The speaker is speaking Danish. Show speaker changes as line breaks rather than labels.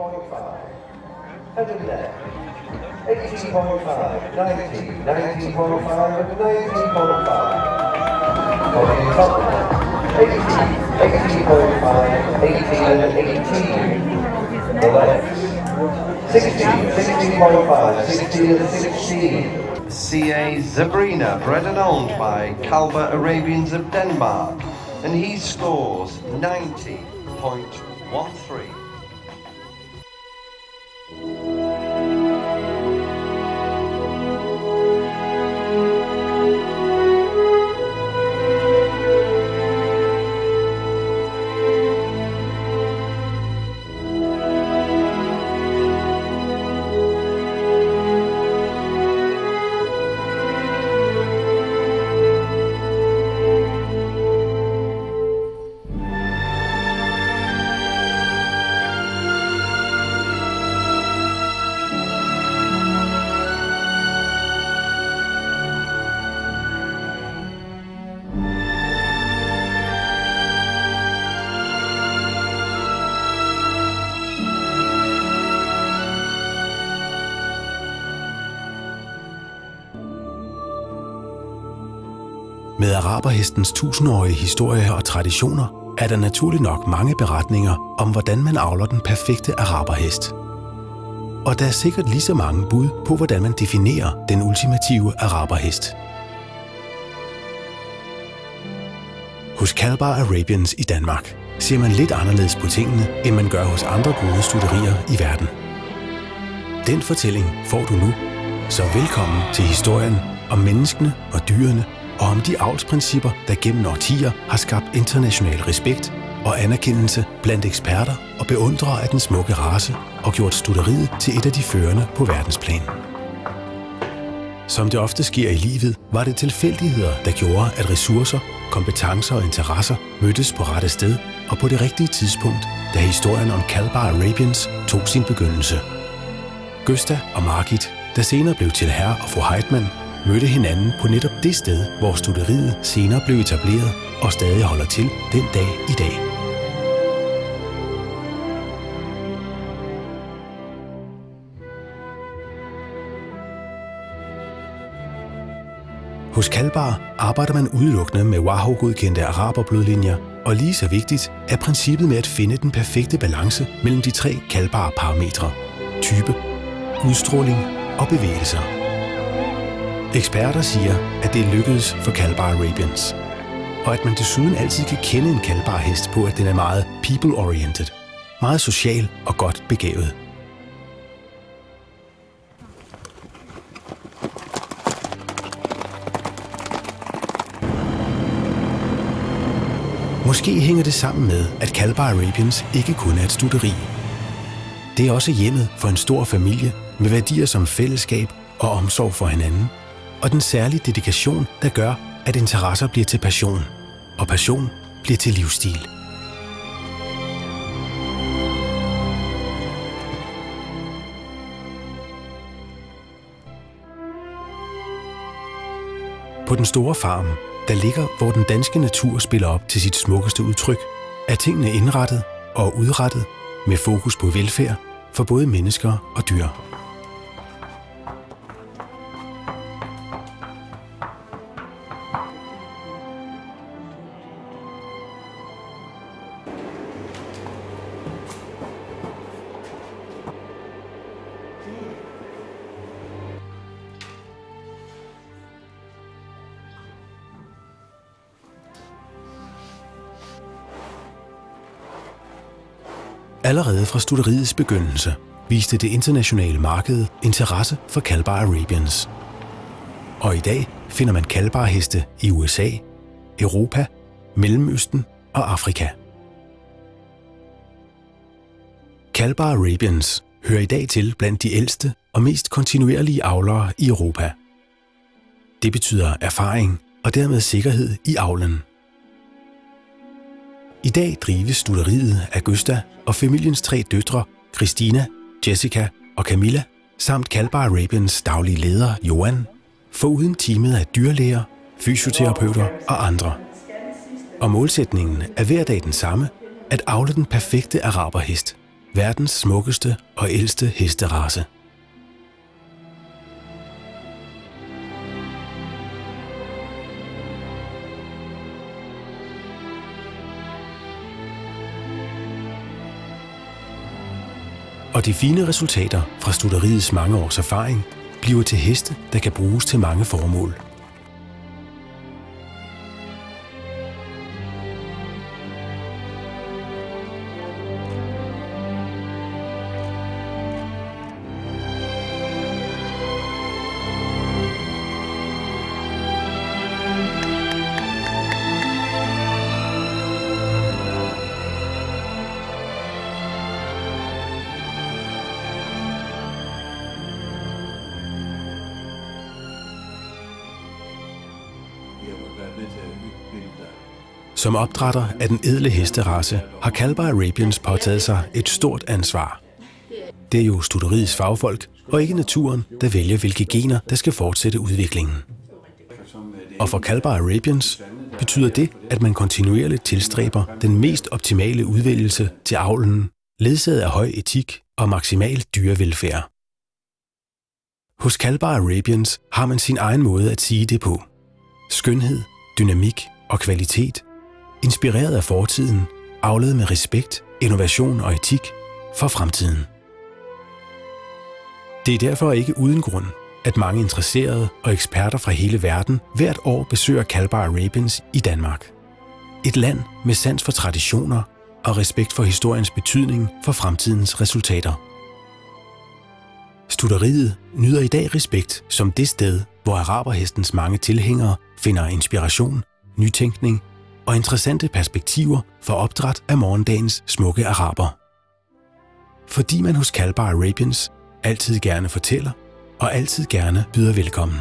Head and neck. 18.5, 19, 19.5, and 19.5. Body top neck. 18, 18.5, 18 and 18. The legs. 16, 16.5, 16 and 16. C.A. Zabrina, bred and owned by Kalber Arabians of Denmark, and he scores 90.13.
Med araberhestens tusindårige historie og traditioner er der naturligt nok mange beretninger om, hvordan man avler den perfekte araberhest. Og der er sikkert lige så mange bud på, hvordan man definerer den ultimative araberhest. Hos Kalber Arabians i Danmark ser man lidt anderledes på tingene, end man gør hos andre gode stutterier i verden. Den fortælling får du nu, så velkommen til historien om menneskene og dyrene, og om de avlsprincipper, der gennem årtier har skabt international respekt og anerkendelse blandt eksperter og beundrere af den smukke race og gjort stutteriet til et af de førende på verdensplan. Som det ofte sker i livet, var det tilfældigheder, der gjorde, at ressourcer, kompetencer og interesser mødtes på rette sted og på det rigtige tidspunkt, da historien om Kalber Arabians tog sin begyndelse. Gösta og Margit, der senere blev til herre og fru Heitmann, mødte hinanden på netop det sted, hvor stutteriet senere blev etableret og stadig holder til den dag i dag. Hos Kalber arbejder man udelukkende med WAHO-godkendte araberblodlinjer, og lige så vigtigt er princippet med at finde den perfekte balance mellem de tre kalbare parametre: type, udstråling og bevægelser. Eksperter siger, at det lykkedes for Kalber Arabians, og at man desuden altid kan kende en kalbar hest på, at den er meget people-oriented, meget social og godt begavet. Måske hænger det sammen med, at Kalber Arabians ikke kun er et stutteri. Det er også hjemmet for en stor familie med værdier som fællesskab og omsorg for hinanden, og den særlige dedikation, der gør, at interesser bliver til passion, og passion bliver til livsstil. På den store farm, der ligger, hvor den danske natur spiller op til sit smukkeste udtryk, er tingene indrettet og udrettet med fokus på velfærd for både mennesker og dyr. Allerede fra stutteriets begyndelse viste det internationale marked interesse for Kalber Arabians. Og i dag finder man kalbarheste i USA, Europa, Mellemøsten og Afrika. Kalber Arabians hører i dag til blandt de ældste og mest kontinuerlige avlere i Europa. Det betyder erfaring og dermed sikkerhed i avlen. I dag drives stutteriet af Gösta og familiens 3 døtre, Christina, Jessica og Camilla, samt Kalber Arabians daglige leder, Johan, foruden teamet af dyrlæger, fysioterapeuter og andre. Og målsætningen er hver dag den samme, at avle den perfekte araberhest, verdens smukkeste og ældste hesterace. Og de fine resultater fra stutteriets mange års erfaring bliver til heste, der kan bruges til mange formål. Som opdrætter af den ædle hesterace har Kalbar Arabians påtaget sig et stort ansvar. Det er jo stutteriets fagfolk, og ikke naturen, der vælger, hvilke gener, der skal fortsætte udviklingen. Og for Kalbar Arabians betyder det, at man kontinuerligt tilstræber den mest optimale udvælgelse til avlen, ledsaget af høj etik og maksimal dyrevelfærd. Hos Kalbar Arabians har man sin egen måde at sige det på. Skønhed, dynamik og kvalitet, inspireret af fortiden, avlet med respekt, innovation og etik for fremtiden. Det er derfor ikke uden grund, at mange interesserede og eksperter fra hele verden hvert år besøger Kalbar Arabians i Danmark. Et land med sans for traditioner og respekt for historiens betydning for fremtidens resultater. Stutteriet nyder i dag respekt som det sted, hvor araberhestens mange tilhængere finder inspiration, nytænkning og interessante perspektiver for opdræt af morgendagens smukke araber. Fordi man hos Kalbar Arabians altid gerne fortæller og altid gerne byder velkommen.